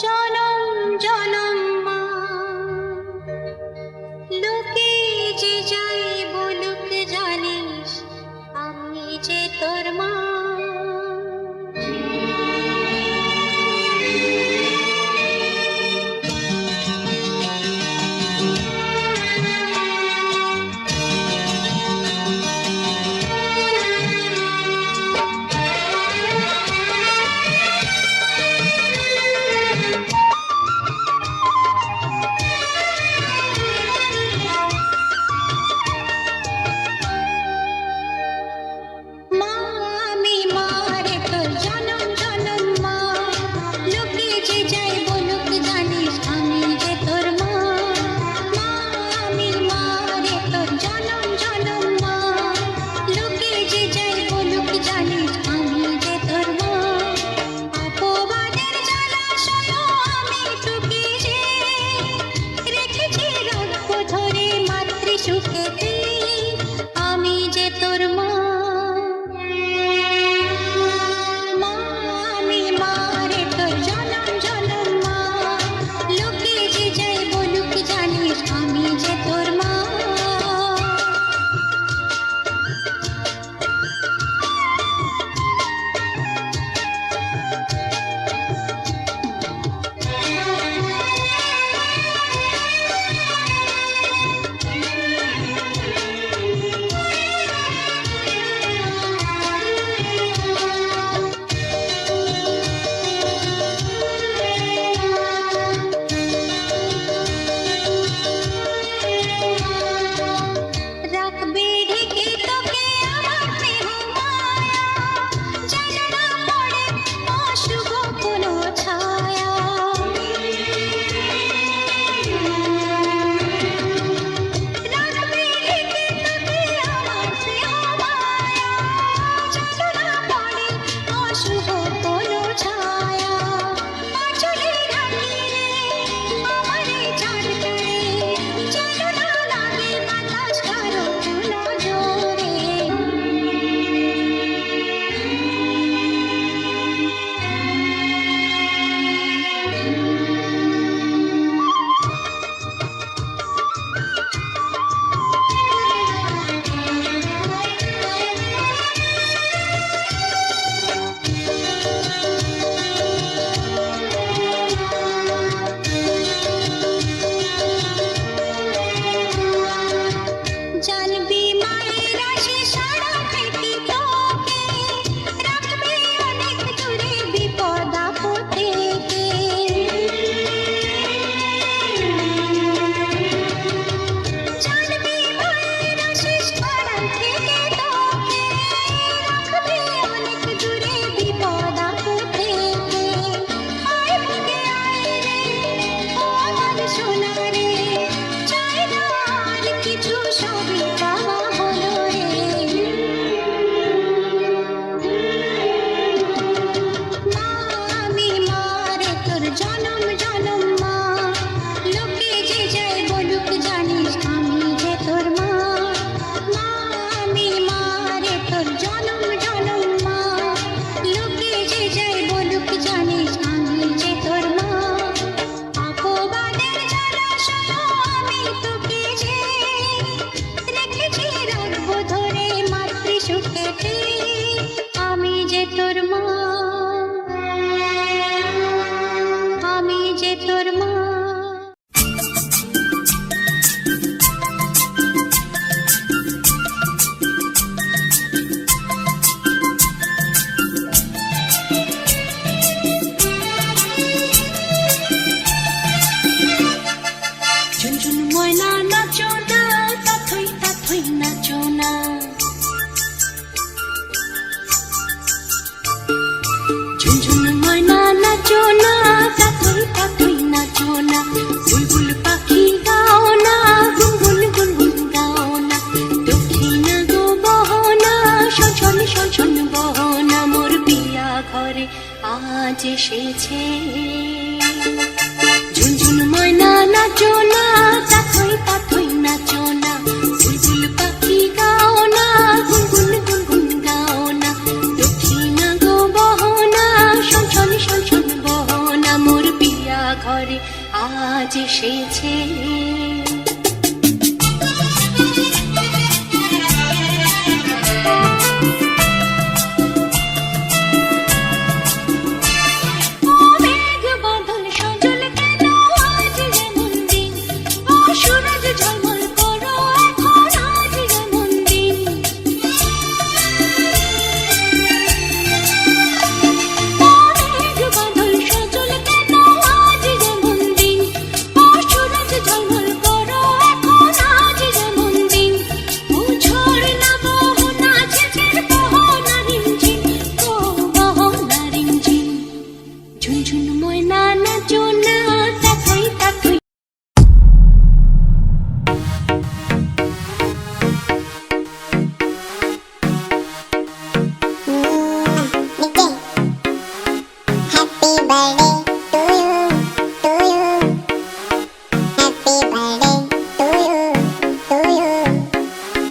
জনম জনম মা, লোকে যে যাই বলুক জানিস আমি যে তোর মা। আজ এসেছে ঝুনঝুন ময়না নাচো না, তাথই তাথই নাচো না, বুলবুল পাখি গাও না, গুনগুন গুনগুন গাও না, দক্ষিণা গো বহনা, শন শন শন শন বহনা, মোর পিয়া ঘরে আজ এসেছে। ও মেঘ বাদল সজল কেন আজ যেমন দিন, ও সূরজ ঝলমল করো এখন আজ যেমন দিন। ও মেঘ বাদল সজল কেন আজ যেমন দিন, ও সূরজ ঝলমল করো এখন আজ যেমন দিন। ও ঝর্ণা মোহনা ঝিঝির মোহনা রিমঝিম, ও মোহনা রিমঝিম। ঝুনঝুন ময়না নাচো না তাথই তাথই।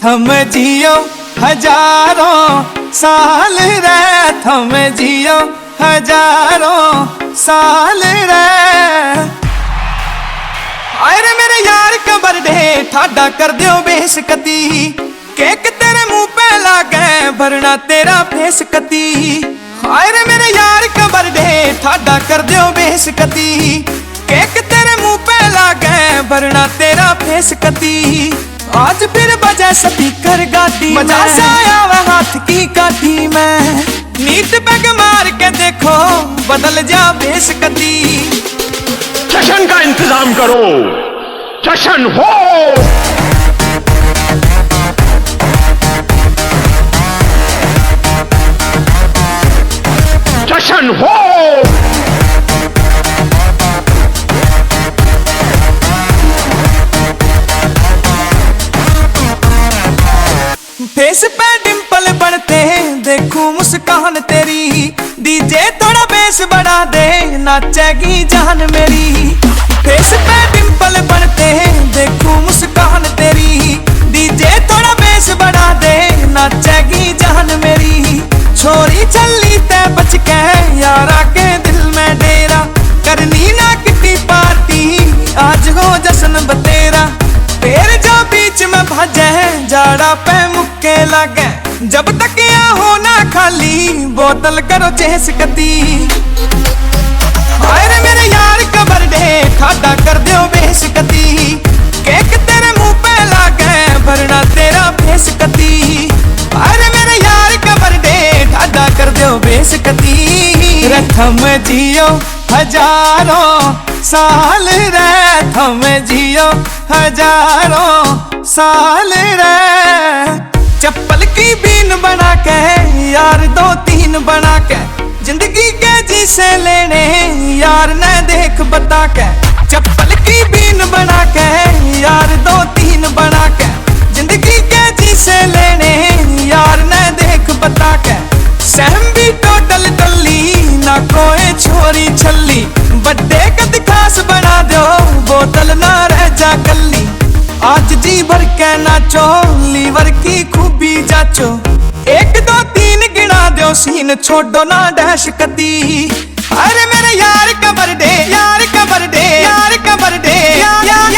थम जियो हजारों साल रे, थम जियो हजारों साल रे। आए रे मेरे यार का बर्थडे ठाडा कर दियो बेशकती, केक तेरे मुंह पे लागे भरना तेरा फेस कती। आए रे मेरे यार का बर्थडे ठाडा कर दियो बेशकती, केक तेरे मुंह पे लागे भरना तेरा फेस कती। आज फिर बजा स्पीकर गाती, मजा से आया वह हाथ की काठी में। नीत पैग मार के देखो बदल जा बेशकती। जश्न का इंतजाम करो, जश्न हो। जश्न हो। फेस पे डिंपल बढ़ते देखूं मुस्कान तेरी, डीजे थोड़ा बेस बढ़ा दे नाचेगी जान मेरी। फेस पे डिंपल बढ़ते देखूं मुस्कान तेरी, डीजे थोड़ा बेस बढ़ा दे नाचेगी जान मेरी। छोरी चली ते बच के यारा के दिल में डेरा, करनी ना किटी पार्टी आज हो जश्न बतेरा। फिर जो बीच में भजे जाड़ा पे मुक्के लगे, जब तक यहाँ हो ना खाली बोतल करो चेस कती। आए रे मेरे यार का बर्थडे ठाडा कर दियो बेशकती, केक तेरे मुंह पे लागे भरना तेरा फेस कती। आए रे मेरे यार का बर्थडे ठाडा कर दियो बेशकती। रे थम जियो हजारों साल रे, थम जियो हजारों साल रे। चप्पल की बीन बना के यार दो तीन बना के, जिंदगी के जी से लेने यार ने देख बता के। चप्पल की बीन बना के यार दो तीन बना के, जिंदगी के जी से लेने यार ने देख बता के। सहम भी टोटल टल्ली ना कोई छोरी छल्ली, बड्डे कद खास बना दो बोतल ना रह जा कल्ली। आज जी भर के नाचो लीवर की खूबी जाचो, एक दो तीन गिना दो सीन छोड़ो ना डैश कती। अरे मेरे यार का बर्थडे, यार का बर्थडे, यार का बर्थडे, यार